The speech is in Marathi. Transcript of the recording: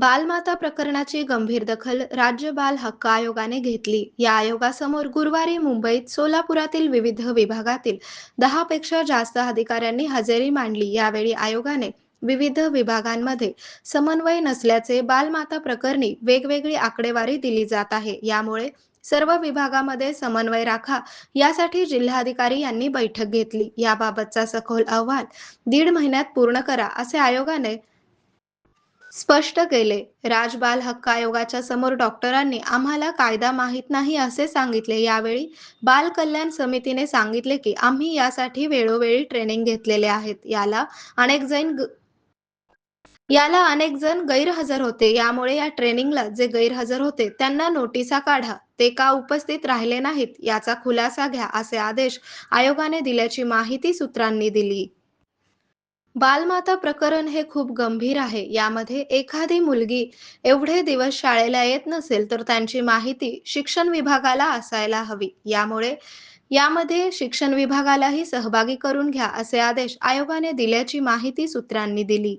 बालमाता प्रकरणाची गंभीर दखल राज्य बाल हक्क आयोगाने घेतली. या आयोगासमोर गुरुवारी मुंबईत सोलापुरातील विविध विभागातील 10 पेक्षा जास्त अधिकाऱ्यांनी हजेरी मांडली. यावेळी आयोगाने विविध विभागांमध्ये समन्वय नसल्याचे बालमाता प्रकरणी वेगवेगळी आकडेवारी दिली जात आहे. यामुळे सर्व विभागामध्ये समन्वय राखा यासाठी जिल्हाधिकारी यांनी बैठक घेतली. याबाबतचा सखोल अहवाल 1.5 महिन्यात पूर्ण करा असे आयोगाने स्पष्ट केले. बाल हक्क आयोगाच्या समोर डॉक्टरांनी आम्हाला कायदा माहीत नाही असे सांगितले. यावेळी बाल कल्याण समितीने सांगितले की आम्ही यासाठी वेळोवेळी ट्रेनिंग घेतलेले आहेत. याला अनेक जण गैरहजर होते. यामुळे या ट्रेनिंगला जे गैरहजर होते त्यांना नोटिसा काढा. ते का उपस्थित राहिले नाहीत याचा खुलासा घ्या असे आदेश आयोगाने दिल्याची माहिती सूत्रांनी दिली. बालमाता प्रकरण हे खूप गंभीर आहे. यामध्ये एखादी मुलगी एवढे दिवस शाळेला येत नसेल तर त्यांची माहिती शिक्षण विभागाला असायला हवी. यामध्ये शिक्षण विभागालाही सहभागी करून घ्या असे आदेश आयोगाने दिल्याची माहिती सूत्रांनी दिली.